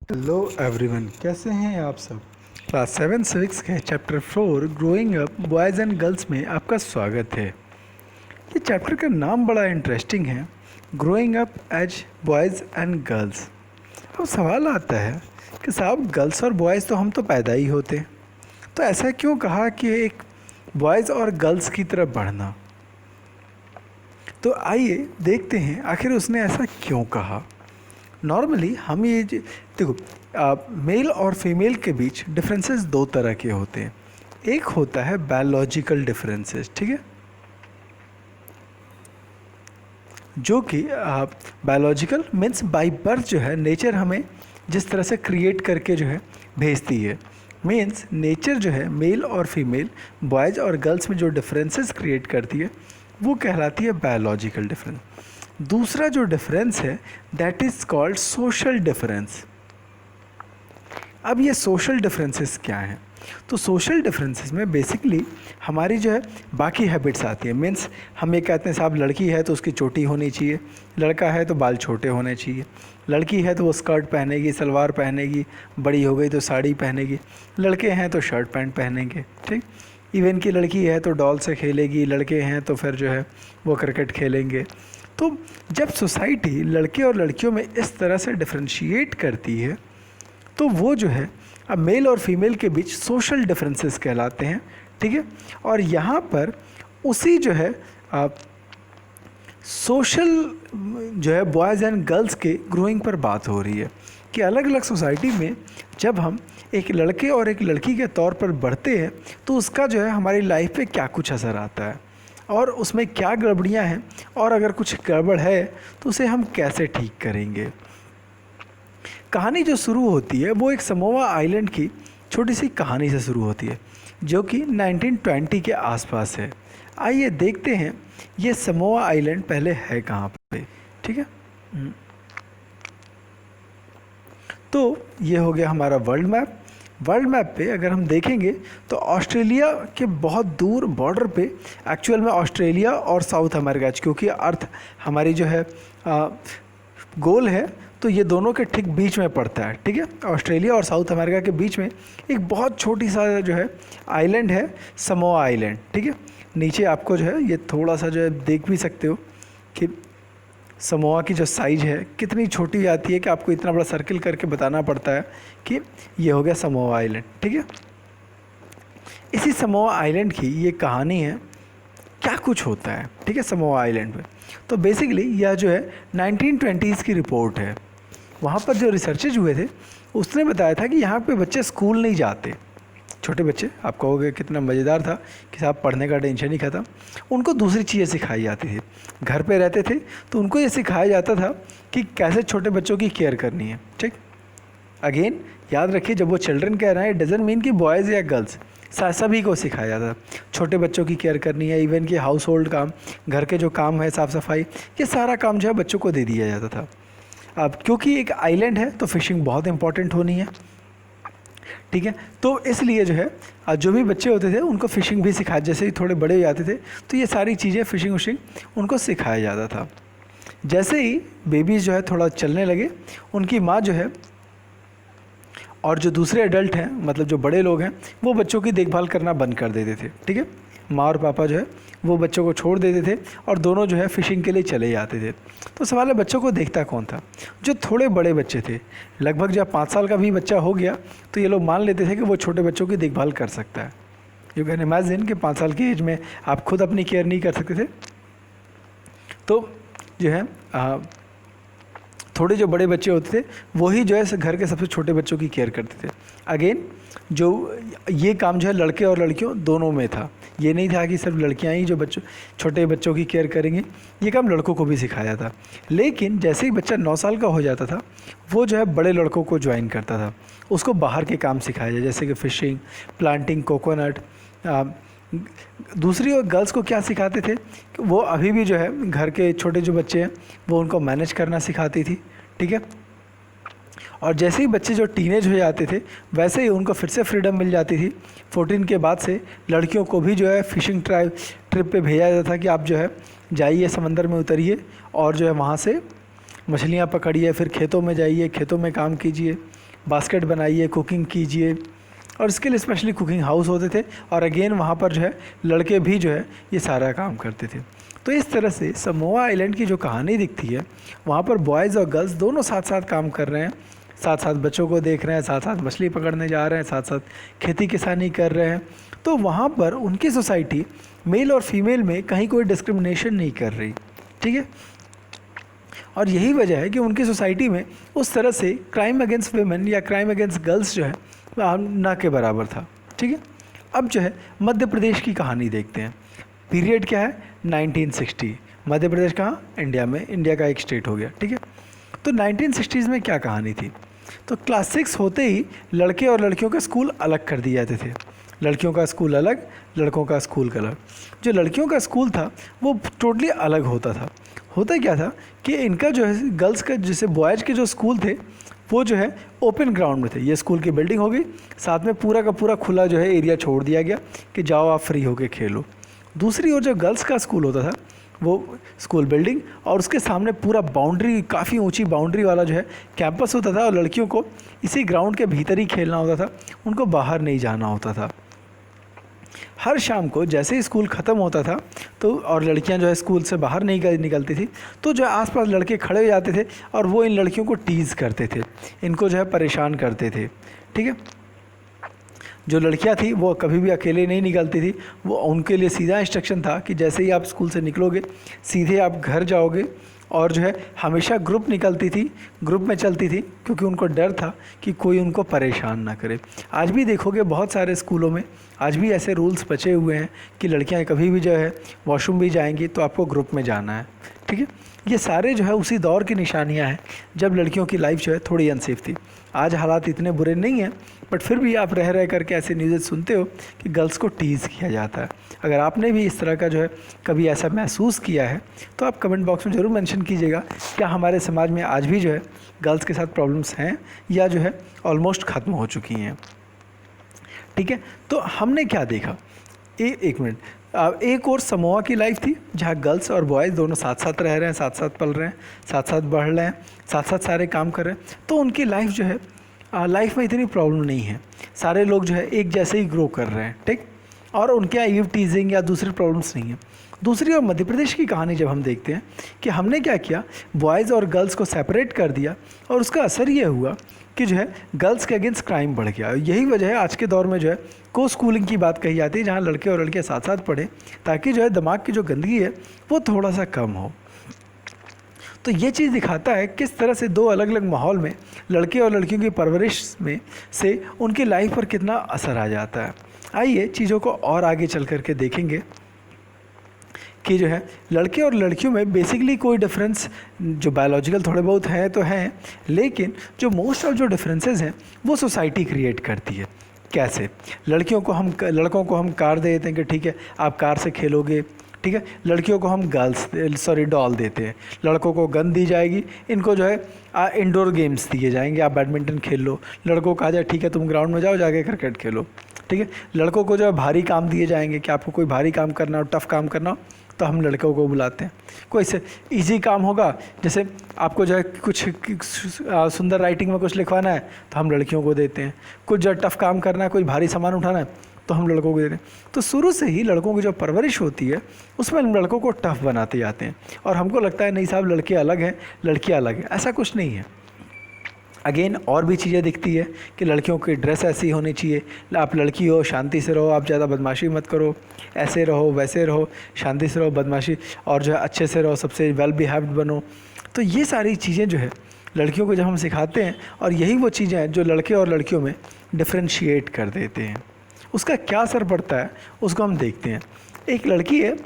Hello everyone, कैसे हैं आप सब। क्लास 7 सिविक्स के chapter 4 growing up boys and girls में आपका स्वागत है। ये चैप्टर का नाम बड़ा इंटरेस्टिंग है, growing up as boys and girls. अब सवाल आता है कि साहब गर्ल्स और बॉयज़ तो हम तो पैदा ही होते, तो ऐसा क्यों कहा कि एक बॉयज़ और गर्ल्स की तरफ बढ़ना। तो आइए देखते हैं आखिर उसने ऐसा क्यों कहा। नॉर्मली हम ये देखो, मेल और फीमेल के बीच डिफरेंसेस दो तरह के होते हैं। एक होता है बायोलॉजिकल डिफरेंसेस, ठीक है, जो कि बायोलॉजिकल मीन्स बाय बर्थ जो है नेचर हमें जिस तरह से क्रिएट करके जो है भेजती है। मीन्स नेचर जो है मेल और फीमेल, बॉयज़ और गर्ल्स में जो डिफरेंसेस क्रिएट करती है वो कहलाती है बायोलॉजिकल डिफरेंस। दूसरा जो डिफरेंस है that is called social difference. अब ये सोशल डिफरेंसेस क्या हैं? तो सोशल डिफरेंसेस में बेसिकली हमारी जो है बाकी हैबिट्स आती है। मीन्स हम ये कहते हैं साहब लड़की है तो उसकी चोटी होनी चाहिए, लड़का है तो बाल छोटे होने चाहिए, लड़की है तो वो स्कर्ट पहनेगी, सलवार पहनेगी, बड़ी हो गई तो साड़ी पहनेगी, लड़के हैं तो शर्ट पैंट पहनेंगे, ठीक। इवन की लड़की है तो डॉल से खेलेगी, लड़के हैं तो फिर जो है वो क्रिकेट खेलेंगे। तो जब सोसाइटी लड़के और लड़कियों में इस तरह से डिफ्रेंशिएट करती है तो वो जो है अब मेल और फीमेल के बीच सोशल डिफरेंसेस कहलाते हैं, ठीक है। और यहाँ पर उसी जो है सोशल जो है बॉयज़ एंड गर्ल्स के ग्रोइंग पर बात हो रही है कि अलग अलग सोसाइटी में जब हम एक लड़के और एक लड़की के तौर पर बढ़ते हैं तो उसका जो है हमारी लाइफ पे क्या कुछ असर आता है और उसमें क्या गड़बड़ियाँ हैं, और अगर कुछ गड़बड़ है तो उसे हम कैसे ठीक करेंगे। कहानी जो शुरू होती है वो एक समोआ आइलैंड की छोटी सी कहानी से शुरू होती है जो कि 1920 के आसपास है। आइए देखते हैं ये समोआ आइलैंड पहले है कहाँ पे, ठीक है। तो ये हो गया हमारा वर्ल्ड मैप। वर्ल्ड मैप पे अगर हम देखेंगे तो ऑस्ट्रेलिया के बहुत दूर बॉर्डर पे एक्चुअल में ऑस्ट्रेलिया और साउथ अमेरिका, क्योंकि अर्थ हमारी जो है गोल है तो ये दोनों के ठीक बीच में पड़ता है, ठीक है। ऑस्ट्रेलिया और साउथ अमेरिका के बीच में एक बहुत छोटी सा जो है आइलैंड है समोआ आइलैंड, ठीक है। नीचे आपको जो है ये थोड़ा सा जो है देख भी सकते हो कि समोआ की जो साइज़ है कितनी छोटी आती है कि आपको इतना बड़ा सर्किल करके बताना पड़ता है कि ये हो गया समोआ आइलैंड, ठीक है। इसी समोआ आइलैंड की ये कहानी है, क्या कुछ होता है, ठीक है, समोआ आइलैंड पे। तो बेसिकली यह जो है 1920s की रिपोर्ट है। वहाँ पर जो रिसर्चेज हुए थे उसने बताया था कि यहाँ पे बच्चे स्कूल नहीं जाते, छोटे बच्चे, आप कहोगे कितना मज़ेदार था कि साहब पढ़ने का टेंशन ही खत्म। उनको दूसरी चीज़ें सिखाई जाती थी, घर पे रहते थे तो उनको ये सिखाया जाता था कि कैसे छोटे बच्चों की केयर करनी है, ठीक। अगेन याद रखिए जब वो चिल्ड्रन कह रहे हैं डजंट मीन कि बॉयज़ या गर्ल्स, सभी को सिखाया जाता था छोटे बच्चों की केयर करनी है। इवन कि हाउस होल्ड काम, घर के जो काम है, साफ़ सफाई, ये सारा काम जो है बच्चों को दे दिया जाता था। अब क्योंकि एक आइलैंड है तो फिशिंग बहुत इंपॉर्टेंट होनी है, ठीक है। तो इसलिए जो है जो भी बच्चे होते थे उनको फ़िशिंग भी सिखाया, जैसे ही थोड़े बड़े हो जाते थे तो ये सारी चीज़ें फ़िशिंग विशिंग उनको सिखाया जाता था। जैसे ही बेबीज़ जो है थोड़ा चलने लगे, उनकी माँ जो है और जो दूसरे एडल्ट हैं, मतलब जो बड़े लोग हैं, वो बच्चों की देखभाल करना बंद कर देते थे, ठीक है। माँ और पापा जो है वो बच्चों को छोड़ देते थे और दोनों जो है फ़िशिंग के लिए चले जाते थे। तो सवाल है बच्चों को देखता कौन था? जो थोड़े बड़े बच्चे थे, लगभग जब 5 साल का भी बच्चा हो गया तो ये लोग मान लेते थे कि वो छोटे बच्चों की देखभाल कर सकता है। यू कैन इमेजिन कि 5 साल की एज में आप खुद अपनी केयर नहीं कर सकते थे, तो जो है थोड़े जो बड़े बच्चे होते थे वही जो है घर के सबसे छोटे बच्चों की केयर करते थे। अगेन जो ये काम जो है लड़के और लड़कियों दोनों में था, ये नहीं था कि सिर्फ लड़कियां ही जो छोटे बच्चों की केयर करेंगी, ये काम लड़कों को भी सिखाया था। लेकिन जैसे ही बच्चा 9 साल का हो जाता था वो जो है बड़े लड़कों को ज्वाइन करता था, उसको बाहर के काम सिखाया जाए, जैसे कि फ़िशिंग, प्लांटिंग, कोकोनट। दूसरी ओर गर्ल्स को क्या सिखाते थे कि वो अभी भी जो है घर के छोटे जो बच्चे हैं वो उनको मैनेज करना सिखाती थी, ठीक है। और जैसे ही बच्चे जो टीनेज हो जाते थे वैसे ही उनको फिर से फ्रीडम मिल जाती थी। 14 के बाद से लड़कियों को भी जो है फ़िशिंग ट्रिप पे भेजा जाता था कि आप जो है जाइए, समंदर में उतरिए और जो है वहाँ से मछलियाँ पकड़िए, फिर खेतों में जाइए, खेतों में काम कीजिए, बास्केट बनाइए, कुकिंग कीजिए, और इसके लिए स्पेशली कुकिंग हाउस होते थे। और अगेन वहाँ पर जो है लड़के भी जो है ये सारा काम करते थे। तो इस तरह से समोआ आइलैंड की जो कहानी दिखती है, वहाँ पर बॉयज़ और गर्ल्स दोनों साथ साथ काम कर रहे हैं, साथ साथ बच्चों को देख रहे हैं, साथ साथ मछली पकड़ने जा रहे हैं, साथ साथ खेती किसानी कर रहे हैं। तो वहाँ पर उनकी सोसाइटी मेल और फीमेल में कहीं कोई डिस्क्रिमिनेशन नहीं कर रही, ठीक है। और यही वजह है कि उनकी सोसाइटी में उस तरह से क्राइम अगेंस्ट वेमेन या क्राइम अगेंस्ट गर्ल्स जो है ना के बराबर था, ठीक है। अब जो है मध्य प्रदेश की कहानी देखते हैं। पीरियड क्या है? 1960। मध्य प्रदेश कहाँ? इंडिया में, इंडिया का एक स्टेट हो गया, ठीक है। तो 1960s में क्या कहानी थी? तो क्लास 6 होते ही लड़के और लड़कियों के स्कूल अलग कर दिए जाते थे। लड़कियों का स्कूल अलग, लड़कों का स्कूल अलग। जो लड़कियों का स्कूल था वो टोटली अलग होता था। होता क्या था कि इनका जो है गर्ल्स का, जैसे बॉयज़ के जो स्कूल थे वो जो है ओपन ग्राउंड में थे। ये स्कूल की बिल्डिंग हो गई, साथ में पूरा का पूरा खुला जो है एरिया छोड़ दिया गया कि जाओ आप फ्री होके खेलो। दूसरी ओर जो गर्ल्स का स्कूल होता था वो स्कूल बिल्डिंग और उसके सामने पूरा बाउंड्री, काफ़ी ऊंची बाउंड्री वाला जो है कैंपस होता था, और लड़कियों को इसी ग्राउंड के भीतर ही खेलना होता था, उनको बाहर नहीं जाना होता था। हर शाम को जैसे ही स्कूल ख़त्म होता था तो और लड़कियां जो है स्कूल से बाहर नहीं निकलती थी, तो जो है आसपास लड़के खड़े हो जाते थे और वो इन लड़कियों को टीज़ करते थे, इनको जो है परेशान करते थे, ठीक है। जो लड़कियां थी वो कभी भी अकेले नहीं निकलती थी, वो उनके लिए सीधा इंस्ट्रक्शन था कि जैसे ही आप स्कूल से निकलोगे सीधे आप घर जाओगे, और जो है हमेशा ग्रुप निकलती थी, ग्रुप में चलती थी, क्योंकि उनको डर था कि कोई उनको परेशान ना करे। आज भी देखोगे बहुत सारे स्कूलों में आज भी ऐसे रूल्स बचे हुए हैं कि लड़कियां कभी भी जो है वॉशरूम भी जाएंगी तो आपको ग्रुप में जाना है, ठीक है। ये सारे जो है उसी दौर की निशानियां हैं जब लड़कियों की लाइफ जो है थोड़ी अनसेफ थी। आज हालात इतने बुरे नहीं हैं, बट फिर भी आप रह करके ऐसे न्यूज़ सुनते हो कि गर्ल्स को टीज़ किया जाता है। अगर आपने भी इस तरह का जो है कभी ऐसा महसूस किया है तो आप कमेंट बॉक्स में ज़रूर मेंशन कीजिएगा। क्या हमारे समाज में आज भी जो है गर्ल्स के साथ प्रॉब्लम्स हैं या जो है ऑलमोस्ट ख़त्म हो चुकी हैं, ठीक है। तो हमने क्या देखा, एक मिनट, एक और समोआ की लाइफ थी जहाँ गर्ल्स और बॉयज़ दोनों साथ साथ रह रहे हैं, साथ साथ पल रहे हैं, साथ साथ बढ़ रहे हैं, साथ साथ सारे काम कर रहे हैं। तो उनकी लाइफ जो है लाइफ में इतनी प्रॉब्लम नहीं है, सारे लोग जो है एक जैसे ही ग्रो कर रहे हैं, ठीक, और उनके यहाँ ईव टीजिंग या दूसरी प्रॉब्लम्स नहीं है। दूसरी ओर मध्य प्रदेश की कहानी जब हम देखते हैं कि हमने क्या किया, बॉयज़ और गर्ल्स को सेपरेट कर दिया, और उसका असर ये हुआ कि जो है गर्ल्स के अगेंस्ट क्राइम बढ़ गया। यही वजह है आज के दौर में जो है को स्कूलिंग की बात कही जाती है, जहाँ लड़के और लड़कियाँ साथ साथ पढ़ें ताकि जो है दिमाग की जो गंदगी है वो थोड़ा सा कम हो। तो ये चीज़ दिखाता है किस तरह से दो अलग अलग माहौल में लड़के और लड़कियों की परवरिश में से उनकी लाइफ पर कितना असर आ जाता है। आइए चीज़ों को और आगे चल करके देखेंगे कि जो है लड़के और लड़कियों में बेसिकली कोई डिफरेंस जो बायोलॉजिकल थोड़े बहुत हैं तो हैं, लेकिन जो मोस्ट ऑफ जो डिफरेंसेस हैं वो सोसाइटी क्रिएट करती है। कैसे? लड़कों को हम कार दे देते हैं कि ठीक है आप कार से खेलोगे, ठीक है। लड़कियों को हम डॉल देते हैं, लड़कों को गन दी जाएगी, इनको जो है इंडोर गेम्स दिए जाएंगे, आप बैडमिंटन खेल लो। लड़कों को कहा जाए ठीक है तुम ग्राउंड में जाओ जाके क्रिकेट खेलो, ठीक है। लड़कों को जो है भारी काम दिए जाएंगे कि आपको कोई भारी काम करना हो, टफ़ काम करना हो, तो हम लड़कों को बुलाते हैं। कोई से इजी काम होगा, जैसे आपको जो है कुछ सुंदर राइटिंग में कुछ लिखवाना है तो हम लड़कियों को देते हैं। कुछ जो टफ़ काम करना है, कोई भारी सामान उठाना है तो हम लड़कों को देते हैं। तो शुरू से ही लड़कों की जो परवरिश होती है उसमें हम लड़कों को टफ़ बनाते जाते हैं, और हमको लगता है नहीं साहब लड़के अलग हैं लड़कियाँ अलग हैं। ऐसा कुछ नहीं है। अगेन और भी चीज़ें दिखती है कि लड़कियों की ड्रेस ऐसी होनी चाहिए, आप लड़की हो शांति से रहो, आप ज़्यादा बदमाशी मत करो, ऐसे रहो वैसे रहो, शांति से रहो, बदमाशी और जो है अच्छे से रहो, सबसे वेल बिहेव्ड बनो। तो ये सारी चीज़ें जो है लड़कियों को जब हम सिखाते हैं, और यही वो चीज़ें हैं जो लड़के और लड़कियों में डिफ्रेंशिएट कर देते हैं। उसका क्या असर पड़ता है उसको हम देखते हैं। एक लड़की है,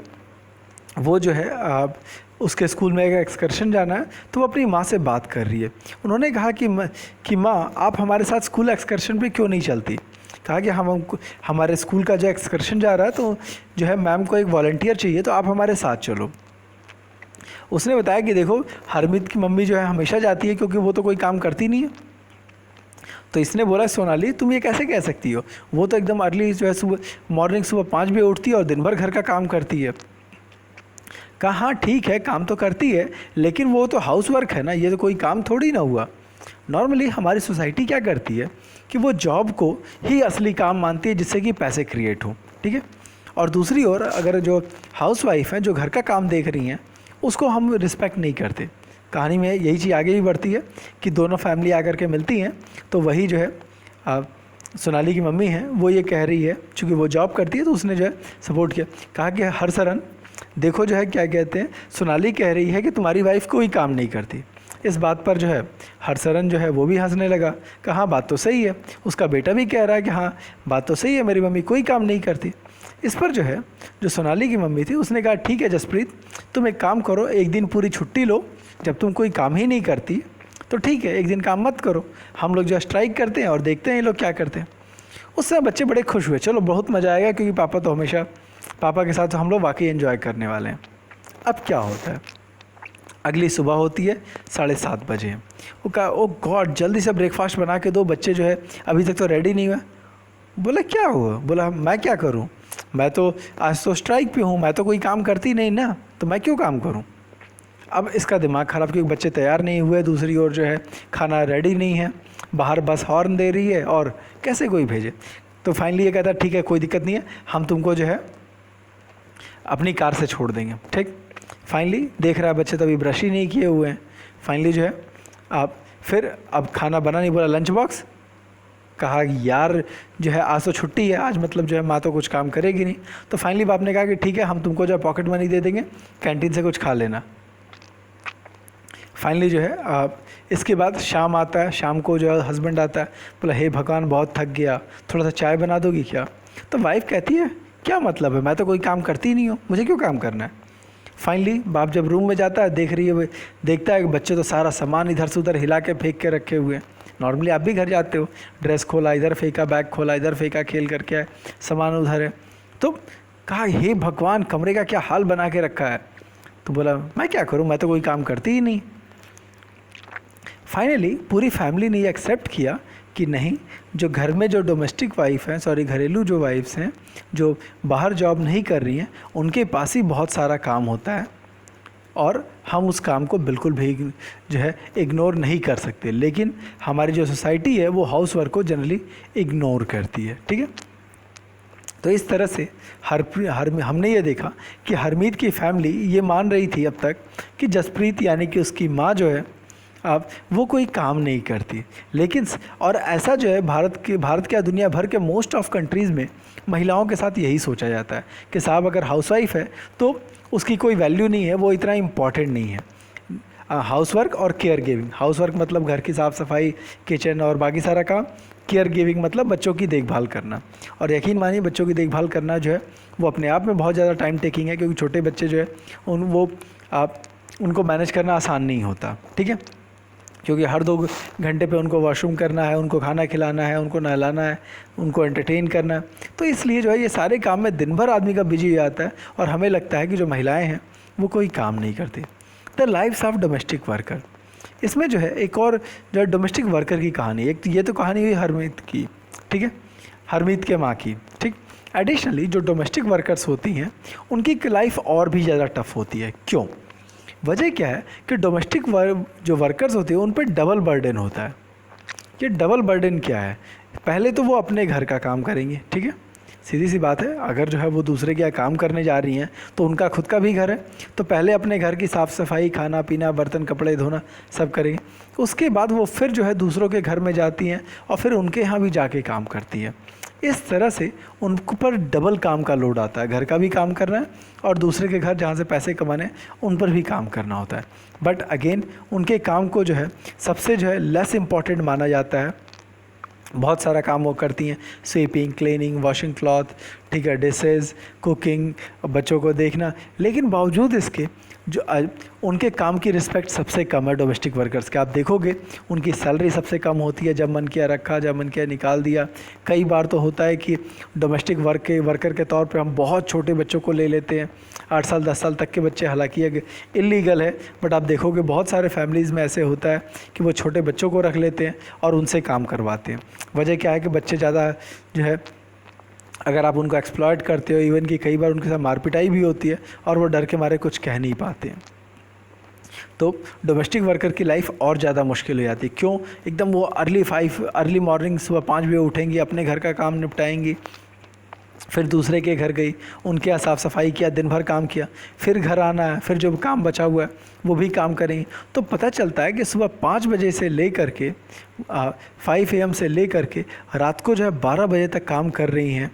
वो जो है उसके स्कूल में एक एक्सकर्शन जाना है तो वो अपनी माँ से बात कर रही है। उन्होंने कहा कि माँ आप हमारे साथ स्कूल एक्सकर्शन पे क्यों नहीं चलती। कहा कि हमारे स्कूल का जो एक्सकर्शन जा रहा है तो जो है मैम को एक वॉलंटियर चाहिए, तो आप हमारे साथ चलो। उसने बताया कि देखो हरमीत की मम्मी जो है हमेशा जाती है क्योंकि वो तो कोई काम करती नहीं है। तो इसने बोला सोनाली तुम ये कैसे कह सकती हो, वो तो एकदम अर्ली जो है मॉर्निंग सुबह 5 बजे उठती है और दिन भर घर का काम करती है। कहा हाँ ठीक है काम तो करती है, लेकिन वो तो हाउस वर्क है ना, ये तो कोई काम थोड़ी ना हुआ। नॉर्मली हमारी सोसाइटी क्या करती है कि वो जॉब को ही असली काम मानती है जिससे कि पैसे क्रिएट हो, ठीक है। और दूसरी ओर अगर जो हाउसवाइफ हैं जो घर का काम देख रही हैं उसको हम रिस्पेक्ट नहीं करते। कहानी में यही चीज़ आगे भी बढ़ती है कि दोनों फैमिली आकर के मिलती हैं तो वही जो है सोनाली की मम्मी है वो ये कह रही है, चूँकि वो जॉब करती है तो उसने जो है सपोर्ट किया, कहा कि हरसरन देखो जो है क्या कहते हैं, सोनाली कह रही है कि तुम्हारी वाइफ कोई काम नहीं करती। इस बात पर जो है हरसरन जो है वो भी हंसने लगा, कहा हाँ बात तो सही है। उसका बेटा भी कह रहा है कि हाँ बात तो सही है, मेरी मम्मी कोई काम नहीं करती। इस पर जो है जो सोनाली की मम्मी थी उसने कहा ठीक है जसप्रीत, तुम एक काम करो, एक दिन पूरी छुट्टी लो, जब तुम कोई काम ही नहीं करती तो ठीक है एक दिन काम मत करो, हम लोग जो स्ट्राइक करते हैं और देखते हैं ये लोग क्या करते हैं। उस समय बच्चे बड़े खुश हुए, चलो बहुत मज़ा आएगा क्योंकि पापा तो हमेशा, पापा के साथ तो हम लोग वाकई एंजॉय करने वाले हैं। अब क्या होता है, अगली सुबह होती है 7:30 बजे। वो कहा ओ गॉड जल्दी से ब्रेकफास्ट बना के दो, बच्चे जो है अभी तक तो रेडी नहीं हुआ। बोला क्या हुआ, बोला मैं क्या करूं, मैं तो आज तो स्ट्राइक पे हूं, मैं तो कोई काम करती नहीं ना, तो मैं क्यों काम करूं। अब इसका दिमाग ख़राब क्योंकि बच्चे तैयार नहीं हुए, दूसरी ओर जो है खाना रेडी नहीं है, बाहर बस हॉर्न दे रही है और कैसे कोई भेजे। तो फाइनली ये कहता है ठीक है कोई दिक्कत नहीं है, हम तुमको जो है अपनी कार से छोड़ देंगे, ठीक। फाइनली देख रहा है बच्चे तो अभी ब्रश ही नहीं किए हुए हैं। फाइनली जो है आप फिर अब खाना बना नहीं, बोला लंच बॉक्स, कहा यार जो है आज तो छुट्टी है, आज मतलब जो है माँ तो कुछ काम करेगी नहीं। तो फाइनली बाप ने कहा कि ठीक है हम तुमको जो है पॉकेट मनी दे देंगे, कैंटीन से कुछ खा लेना। फाइनली जो है आप इसके बाद शाम आता है, शाम को जो है हस्बैंड आता है, बोला हे भगवान बहुत थक गया, थोड़ा सा चाय बना दोगी क्या। तो वाइफ कहती है क्या मतलब है, मैं तो कोई काम करती ही नहीं हूँ, मुझे क्यों काम करना है। फाइनली बाप जब रूम में जाता है देख रही है, देखता है कि बच्चे तो सारा सामान इधर से उधर हिला के फेंक के रखे हुए हैं। नॉर्मली आप भी घर जाते हो, ड्रेस खोला इधर फेंका, बैग खोला इधर फेंका, खेल करके आए, सामान उधर है। तो कहा हे भगवान कमरे का क्या हाल बना के रखा है। तो बोला मैं क्या करूँ, मैं तो कोई काम करती ही नहीं। फाइनली पूरी फैमिली ने ये एक्सेप्ट किया कि नहीं, जो घर में जो डोमेस्टिक वाइफ हैं, सॉरी घरेलू जो वाइफ्स हैं जो बाहर जॉब नहीं कर रही हैं, उनके पास ही बहुत सारा काम होता है और हम उस काम को बिल्कुल भी जो है इग्नोर नहीं कर सकते। लेकिन हमारी जो सोसाइटी है वो हाउस वर्क को जनरली इग्नोर करती है, ठीक है। तो इस तरह से हमने ये देखा कि हरमीत की फैमिली ये मान रही थी अब तक कि जसप्रीत यानी कि उसकी माँ जो है अब वो कोई काम नहीं करती। लेकिन और ऐसा जो है भारत के दुनिया भर के मोस्ट ऑफ कंट्रीज़ में महिलाओं के साथ यही सोचा जाता है कि साहब अगर हाउसवाइफ है तो उसकी कोई वैल्यू नहीं है, वो इतना इम्पॉर्टेंट नहीं है। हाउसवर्क और केयर गिविंग, हाउसवर्क मतलब घर की साफ़ सफाई, किचन और बाकी सारा काम, केयर गिविंग मतलब बच्चों की देखभाल करना। और यकीन मानिए बच्चों की देखभाल करना जो है वो अपने आप में बहुत ज़्यादा टाइम टेकिंग है, क्योंकि छोटे बच्चे जो है उनको मैनेज करना आसान नहीं होता, ठीक है। क्योंकि हर 2 घंटे पे उनको वॉशरूम करना है, उनको खाना खिलाना है, उनको नहलाना है, उनको एंटरटेन करना है। तो इसलिए जो है ये सारे काम में दिन भर आदमी का बिजी हो जाता है और हमें लगता है कि जो महिलाएं हैं वो कोई काम नहीं करती। The lifes of domestic worker, इसमें जो है एक और जो है डोमेस्टिक वर्कर की कहानी, एक ये तो कहानी हुई हरमीत की, ठीक है, हरमीत के माँ की, ठीक। एडिशनली जो डोमेस्टिक वर्कर्स होती हैं उनकी लाइफ और भी ज़्यादा टफ होती है। क्यों, वजह क्या है कि डोमेस्टिक जो वर्कर्स होते हैं उन पर डबल बर्डन होता है। ये डबल बर्डन क्या है, पहले तो वो अपने घर का काम करेंगे, ठीक है, सीधी सी बात है। अगर जो है वो दूसरे के यहाँ काम करने जा रही हैं तो उनका खुद का भी घर है, तो पहले अपने घर की साफ़ सफाई, खाना पीना, बर्तन कपड़े धोना सब करेंगे। उसके बाद वो फिर जो है दूसरों के घर में जाती हैं और फिर उनके यहाँ भी जाके काम करती हैं। इस तरह से उन पर डबल काम का लोड आता है, घर का भी काम करना है और दूसरे के घर जहाँ से पैसे कमाने उन पर भी काम करना होता है। बट अगेन उनके काम को जो है सबसे जो है लेस इम्पॉर्टेंट माना जाता है। बहुत सारा काम वो करती हैं, स्वीपिंग, क्लीनिंग, वॉशिंग क्लॉथ, ठीक है, डिशेज़, कुकिंग, बच्चों को देखना। लेकिन बावजूद इसके जो उनके काम की रिस्पेक्ट सबसे कम है डोमेस्टिक वर्कर्स के। आप देखोगे उनकी सैलरी सबसे कम होती है, जब मन किया रखा, जब मन किया निकाल दिया। कई बार तो होता है कि डोमेस्टिक वर्कर के तौर पे हम बहुत छोटे बच्चों को ले लेते हैं, 8 साल 10 साल तक के बच्चे, हालांकि ये इलीगल है, बट आप देखोगे बहुत सारे फैमिलीज़ में ऐसे होता है कि वो छोटे बच्चों को रख लेते हैं और उनसे काम करवाते हैं। वजह क्या है कि बच्चे ज़्यादा जो है अगर आप उनको एक्सप्लॉइट करते हो, इवन कि कई बार उनके साथ मार पिटाई भी होती है और वो डर के मारे कुछ कह नहीं पाते हैं। तो डोमेस्टिक वर्कर की लाइफ और ज़्यादा मुश्किल हो जाती है। क्यों? एकदम वो अर्ली मॉर्निंग सुबह 5 बजे उठेंगी, अपने घर का काम निपटाएंगी, फिर दूसरे के घर गई, उनके यहाँ साफ़ सफाई किया, दिन भर काम किया, फिर घर आना है, फिर जो काम बचा हुआ है वो भी काम करेंगे। तो पता चलता है कि सुबह 5 बजे से ले कर के 5 AM से ले कर के रात को जो है 12 बजे तक काम कर रही हैं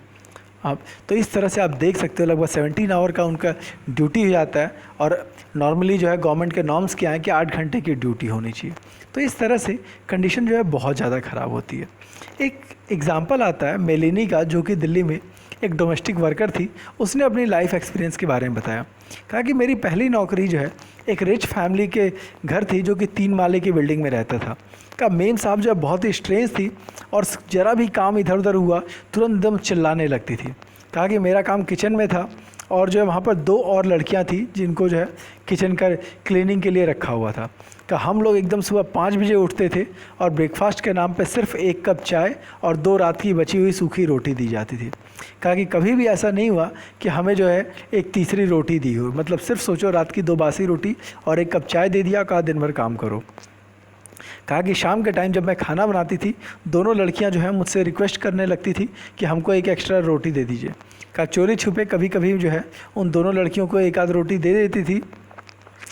आप। तो इस तरह से आप देख सकते हो लगभग 17 आवर का उनका ड्यूटी हो जाता है। और नॉर्मली जो है गवर्नमेंट के नॉर्म्स क्या हैं कि 8 घंटे की ड्यूटी होनी चाहिए। तो इस तरह से कंडीशन जो है बहुत ज़्यादा ख़राब होती है। एक एग्ज़ाम्पल आता है मेलिनी का, जो कि दिल्ली में एक डोमेस्टिक वर्कर थी। उसने अपनी लाइफ एक्सपीरियंस के बारे में बताया। कहा कि मेरी पहली नौकरी जो है एक रिच फैमिली के घर थी, जो कि 3 माले की बिल्डिंग में रहता था। कहा मेम साहब जो है बहुत ही स्ट्रेंज थी और ज़रा भी काम इधर उधर हुआ तुरंत एकदम चिल्लाने लगती थी। कहा कि मेरा काम किचन में था और जो है वहाँ पर 2 और लड़कियाँ थी जिनको जो है किचन का क्लीनिंग के लिए रखा हुआ था। कहा हम लोग एकदम सुबह 5 बजे उठते थे और ब्रेकफास्ट के नाम पे सिर्फ 1 कप चाय और 2 रात की बची हुई सूखी रोटी दी जाती थी। कहा कि कभी भी ऐसा नहीं हुआ कि हमें जो है एक तीसरी रोटी दी हो। मतलब सिर्फ सोचो, रात की 2 बासी रोटी और 1 कप चाय दे दिया, कहा दिन भर काम करो। कहा कि शाम के टाइम जब मैं खाना बनाती थी, दोनों लड़कियां जो है मुझसे रिक्वेस्ट करने लगती थी कि हमको एक एक्स्ट्रा रोटी दे दीजिए। कहा चोरी छुपे कभी कभी जो है उन दोनों लड़कियों को 1 आध रोटी दे देती थी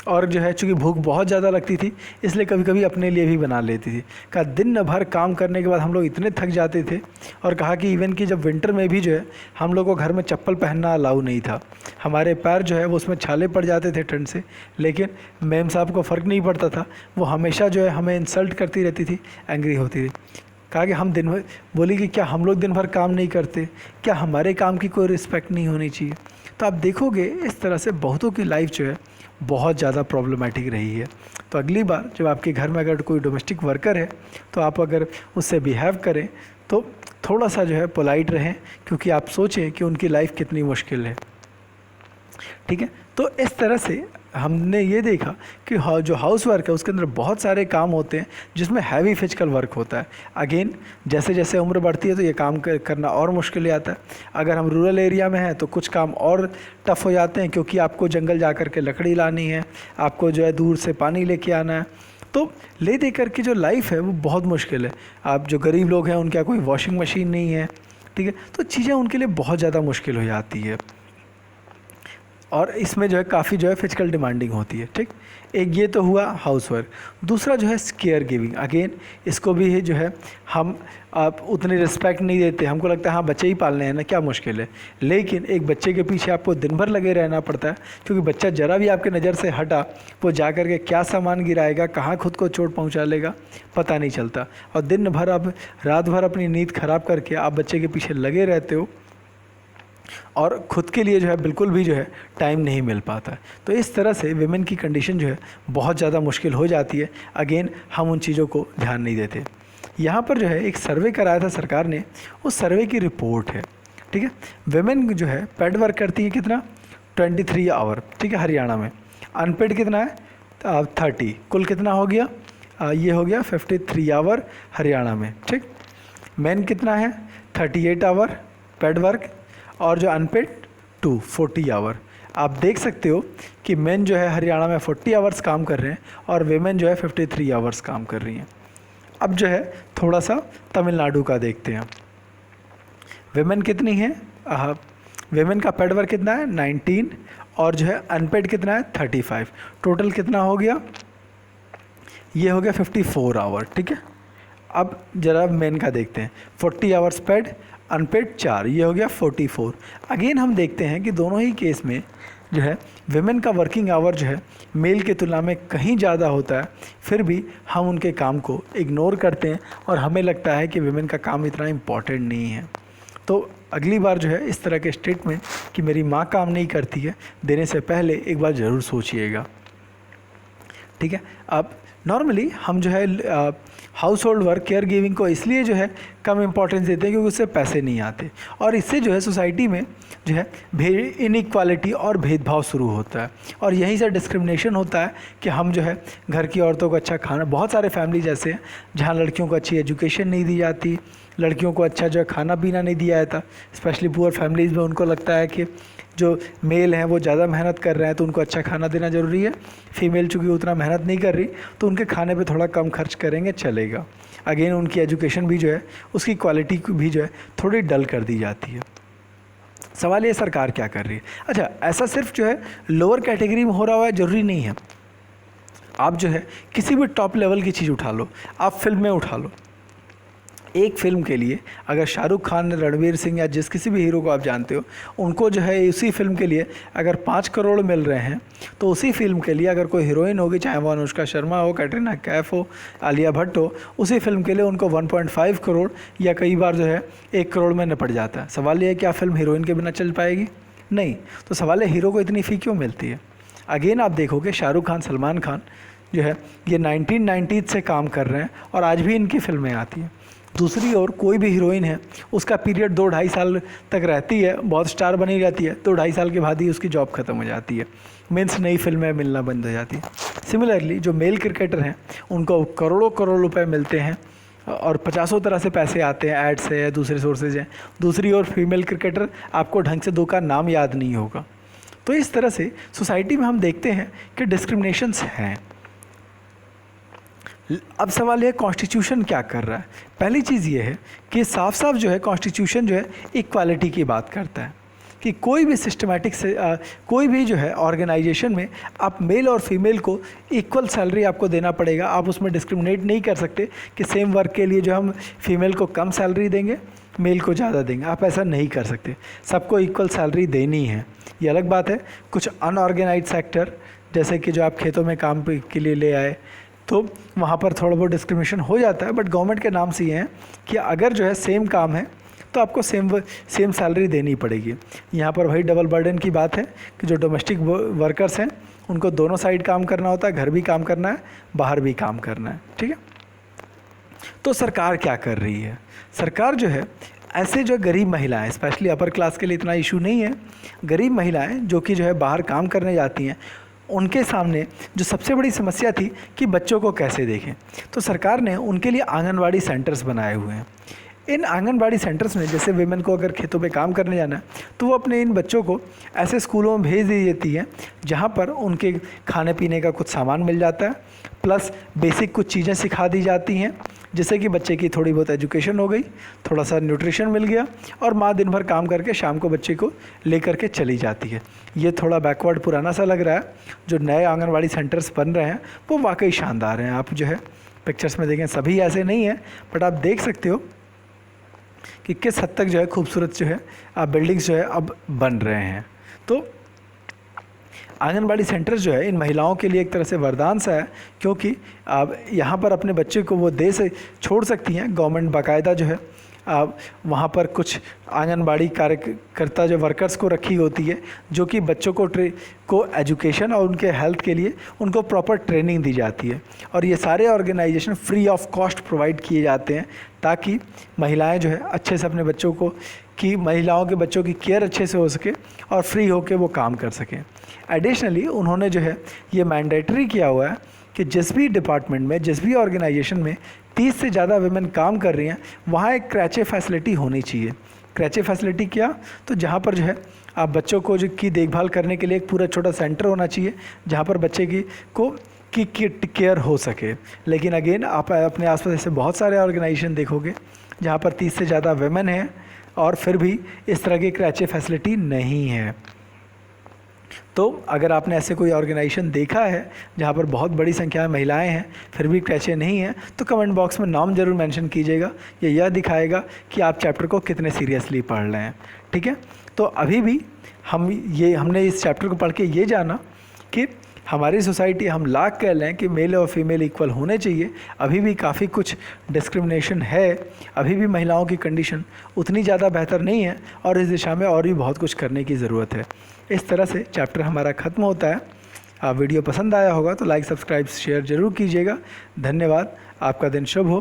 और जो है चूँकि भूख बहुत ज़्यादा लगती थी इसलिए कभी कभी अपने लिए भी बना लेती थी। कहा दिन भर काम करने के बाद हम लोग इतने थक जाते थे। और कहा कि इवन कि जब विंटर में भी जो है हम लोग को घर में चप्पल पहनना अलाउ नहीं था। हमारे पैर जो है वो उसमें छाले पड़ जाते थे ठंड से, लेकिन मैम साहब को फ़र्क नहीं पड़ता था। वो हमेशा जो है हमें इंसल्ट करती रहती थी, एंग्री होती थी। कहा कि हम दिन भर, बोली कि क्या हम लोग दिन भर काम नहीं करते? क्या हमारे काम की कोई रिस्पेक्ट नहीं होनी चाहिए? तो आप देखोगे इस तरह से बहुतों की लाइफ जो है बहुत ज़्यादा प्रॉब्लमेटिक रही है। तो अगली बार जब आपके घर में अगर कोई डोमेस्टिक वर्कर है तो आप अगर उससे बिहेव करें तो थोड़ा सा जो है पोलाइट रहें, क्योंकि आप सोचें कि उनकी लाइफ कितनी मुश्किल है। ठीक है, तो इस तरह से हमने ये देखा कि जो हाउस वर्क है उसके अंदर बहुत सारे काम होते हैं जिसमें हैवी फिजिकल वर्क होता है। अगेन जैसे जैसे उम्र बढ़ती है तो ये काम करना और मुश्किल हो जाता है। अगर हम रूरल एरिया में हैं तो कुछ काम और टफ़ हो जाते हैं, क्योंकि आपको जंगल जा कर के लकड़ी लानी है, आपको जो है दूर से पानी लेके आना है। तो ले दे कर के जो लाइफ है वो बहुत मुश्किल है। आप जो गरीब लोग हैं उनके यहाँ कोई वॉशिंग मशीन नहीं है, ठीक है, तो चीज़ें उनके लिए बहुत ज़्यादा मुश्किल हो जाती है और इसमें जो है काफ़ी जो है फिजिकल डिमांडिंग होती है। ठीक, एक ये तो हुआ हाउस वर्क। दूसरा जो है केयर गिविंग। अगेन इसको भी है जो है हम आप उतनी रिस्पेक्ट नहीं देते। हमको लगता है हाँ बच्चे ही पालने हैं ना, क्या मुश्किल है। लेकिन एक बच्चे के पीछे आपको दिन भर लगे रहना पड़ता है, क्योंकि बच्चा ज़रा भी आपके नज़र से हटा वो जा कर के क्या सामान गिराएगा, कहाँ खुद को चोट पहुँचा लेगा, पता नहीं चलता। और दिन भर आप रात भर अपनी नींद ख़राब करके आप बच्चे के पीछे लगे रहते हो और ख़ुद के लिए जो है बिल्कुल भी जो है टाइम नहीं मिल पाता। तो इस तरह से विमेन की कंडीशन जो है बहुत ज़्यादा मुश्किल हो जाती है। अगेन हम उन चीज़ों को ध्यान नहीं देते। यहाँ पर जो है एक सर्वे कराया था सरकार ने, उस सर्वे की रिपोर्ट है। ठीक है, विमेन जो है पेड वर्क करती है कितना, 23 आवर। ठीक है, हरियाणा में। अनपेड कितना है, 30। कुल कितना हो गया, ये हो गया 53 आवर हरियाणा में। ठीक, मेन कितना है, 38 आवर पेड वर्क, और जो अनपेड 40 आवर। आप देख सकते हो कि मेन जो है हरियाणा में 40 आवर्स काम कर रहे हैं और वेमेन जो है 53 आवर्स काम कर रही हैं। अब जो है थोड़ा सा तमिलनाडु का देखते हैं। वेमेन कितनी है, वेमेन का पेड वर्क कितना है, 19, और जो है अनपेड कितना है, 35। टोटल कितना हो गया, ये हो गया 54 आवर। ठीक है, अब ज़रा मेन का देखते हैं। 40 आवर्स पेड, अनपेड 4, ये हो गया 44। अगेन हम देखते हैं कि दोनों ही केस में जो है विमेन का वर्किंग आवर जो है मेल की तुलना में कहीं ज़्यादा होता है, फिर भी हम उनके काम को इग्नोर करते हैं और हमें लगता है कि विमेन का काम इतना इम्पॉर्टेंट नहीं है। तो अगली बार जो है इस तरह के स्टेटमेंट कि मेरी माँ काम नहीं करती है देने से पहले एक बार ज़रूर सोचिएगा। ठीक है, अब नॉर्मली हम जो है house hold work care giving को इसलिए जो है कम इम्पोर्टेंस देते हैं क्योंकि उससे पैसे नहीं आते, और इससे जो है सोसाइटी में जो है इनइक्वालिटी और भेदभाव शुरू होता है, और यहीं से डिस्क्रिमिनेशन होता है कि हम जो है घर की औरतों को अच्छा खाना, बहुत सारे फैमिली जैसे हैं जहाँ लड़कियों को अच्छी एजुकेशन नहीं दी जाती, लड़कियों को अच्छा जो है खाना पीना नहीं दिया जाता। स्पेशली पुअर फैमिलीज़ में उनको लगता है कि जो मेल हैं वो ज़्यादा मेहनत कर रहे हैं तो उनको अच्छा खाना देना ज़रूरी है, फीमेल चूँकि उतना मेहनत नहीं कर रही तो उनके खाने पे थोड़ा कम खर्च करेंगे चलेगा। अगेन उनकी एजुकेशन भी जो है उसकी क्वालिटी भी जो है थोड़ी डल कर दी जाती है। सवाल ये सरकार क्या कर रही है। अच्छा, ऐसा सिर्फ जो है लोअर कैटेगरी में हो रहा है ज़रूरी नहीं है। आप जो है किसी भी टॉप लेवल की चीज़ उठा लो, आप फिल्म में उठा लो, एक फ़िल्म के लिए अगर शाहरुख खान, रणवीर सिंह या जिस किसी भी हीरो को आप जानते हो, उनको जो है उसी फिल्म के लिए अगर 5 करोड़ मिल रहे हैं तो उसी फिल्म के लिए अगर कोई हीरोइन होगी, चाहे वो अनुष्का शर्मा हो, कैटरीना कैफ हो, आलिया भट्ट हो, उसी फिल्म के लिए उनको 1.5 करोड़ या कई बार जो है 1 करोड़ में निपट जाता है। सवाल ये है क्या फ़िल्म हीरोइन के बिना चल पाएगी? नहीं। तो सवाल है हीरो को इतनी फ़ी क्यों मिलती है? अगेन आप देखोगे शाहरुख खान, सलमान खान जो है ये 1990 से काम कर रहे हैं और आज भी इनकी फिल्में आती हैं। दूसरी ओर कोई भी हीरोइन है उसका पीरियड 2-2.5 साल तक रहती है, बहुत स्टार बनी रहती है, 2-2.5 साल के बाद ही उसकी जॉब ख़त्म हो जाती है, मीन्स नई फिल्में मिलना बंद हो जाती है। सिमिलरली जो मेल क्रिकेटर हैं उनको करोड़ों करोड़ रुपए मिलते हैं और 50 तरह से पैसे आते हैं, ऐड से है, दूसरे सोर्सेज हैं। दूसरी ओर फीमेल क्रिकेटर आपको ढंग से 2 का नाम याद नहीं होगा। तो इस तरह से सोसाइटी में हम देखते हैं कि डिस्क्रिमिनेशंस हैं। अब सवाल ये कॉन्स्टिट्यूशन क्या कर रहा है। पहली चीज़ ये है कि साफ साफ जो है कॉन्स्टिट्यूशन जो है इक्वालिटी की बात करता है कि कोई भी सिस्टमेटिक से कोई भी जो है ऑर्गेनाइजेशन में आप मेल और फीमेल को इक्वल सैलरी आपको देना पड़ेगा। आप उसमें डिस्क्रिमिनेट नहीं कर सकते कि सेम वर्क के लिए जो हम फीमेल को कम सैलरी देंगे, मेल को ज़्यादा देंगे, आप ऐसा नहीं कर सकते। सबको इक्वल सैलरी देनी है। ये अलग बात है कुछ अनऑर्गेनाइज सेक्टर जैसे कि जो आप खेतों में काम के लिए ले आए तो वहाँ पर थोड़ा बहुत डिस्क्रिमिनेशन हो जाता है, बट गवर्नमेंट के नाम से ये है कि अगर जो है सेम काम है तो आपको सेम सैलरी देनी पड़ेगी। यहाँ पर वही डबल बर्डन की बात है कि जो डोमेस्टिक वर्कर्स हैं उनको दोनों साइड काम करना होता है, घर भी काम करना है, बाहर भी काम करना है, ठीक है। तो सरकार क्या कर रही है? सरकार जो है ऐसे जो गरीब महिलाएं, स्पेशली अपर क्लास के लिए इतना इशू नहीं है, गरीब महिलाएं जो कि जो है बाहर काम करने जाती हैं, उनके सामने जो सबसे बड़ी समस्या थी कि बच्चों को कैसे देखें, तो सरकार ने उनके लिए आंगनवाड़ी सेंटर्स बनाए हुए हैं। इन आंगनवाड़ी सेंटर्स में जैसे विमेन को अगर खेतों पे काम करने जाना है तो वो अपने इन बच्चों को ऐसे स्कूलों में भेज दी जाती है जहाँ पर उनके खाने पीने का कुछ सामान मिल जाता है, प्लस बेसिक कुछ चीज़ें सिखा दी जाती हैं जिससे कि बच्चे की थोड़ी बहुत एजुकेशन हो गई, थोड़ा सा न्यूट्रिशन मिल गया और माँ दिन भर काम करके शाम को बच्चे को लेकर के चली जाती है। ये थोड़ा बैकवर्ड पुराना सा लग रहा है। जो नए आंगनवाड़ी सेंटर्स बन रहे हैं वो वाकई शानदार हैं। आप जो है पिक्चर्स में देखें, सभी ऐसे नहीं हैं, बट आप देख सकते हो कि किस हद तक जो है खूबसूरत जो है बिल्डिंग्स जो है अब बन रहे हैं। तो आंगनबाड़ी सेंटर्स जो है इन महिलाओं के लिए एक तरह से वरदान सा है, क्योंकि आप यहाँ पर अपने बच्चे को वो दे से छोड़ सकती हैं। गवर्नमेंट बाकायदा जो है वहाँ पर कुछ आंगनबाड़ी कार्यकर्ता जो वर्कर्स को रखी होती है जो कि बच्चों को एजुकेशन और उनके हेल्थ के लिए उनको प्रॉपर ट्रेनिंग दी जाती है। और ये सारे organisation free of cost provide किए जाते हैं ताकि महिलाएं जो है अच्छे से अपने बच्चों को महिलाओं के बच्चों की केयर अच्छे से हो सके और फ्री होकर वो काम कर सकें। एडिशनली उन्होंने जो है ये मैंडेटरी किया हुआ है कि जिस भी डिपार्टमेंट में, जिस भी ऑर्गेनाइजेशन में 30 से ज़्यादा वुमेन काम कर रही हैं वहाँ एक क्रैचे फैसिलिटी होनी चाहिए। क्रैचे फैसिलिटी क्या? तो जहाँ पर जो है आप बच्चों को की देखभाल करने के लिए एक पूरा छोटा सेंटर होना चाहिए जहाँ पर बच्चे की केयर हो सके। लेकिन अगेन आप अपने आसपास ऐसे बहुत सारे ऑर्गेनाइजेशन देखोगे जहाँ पर 30 से ज़्यादा वुमेन हैं और फिर भी इस तरह की क्रैचे फैसिलिटी नहीं है। तो अगर आपने ऐसे कोई ऑर्गेनाइजेशन देखा है जहाँ पर बहुत बड़ी संख्या में महिलाएं हैं फिर भी क्रैचे नहीं हैं तो कमेंट बॉक्स में नाम ज़रूर मेंशन कीजिएगा। यह दिखाएगा कि आप चैप्टर को कितने सीरियसली पढ़ रहे हैं, ठीक है। तो अभी भी हमने इस चैप्टर को पढ़ के ये जाना कि हमारी सोसाइटी, हम लाख कह लें कि मेल और फीमेल इक्वल होने चाहिए, अभी भी काफ़ी कुछ डिस्क्रिमिनेशन है, अभी भी महिलाओं की कंडीशन उतनी ज़्यादा बेहतर नहीं है और इस दिशा में और भी बहुत कुछ करने की ज़रूरत है। इस तरह से चैप्टर हमारा ख़त्म होता है। वीडियो पसंद आया होगा तो लाइक, सब्सक्राइब, शेयर ज़रूर कीजिएगा। धन्यवाद। आपका दिन शुभ हो।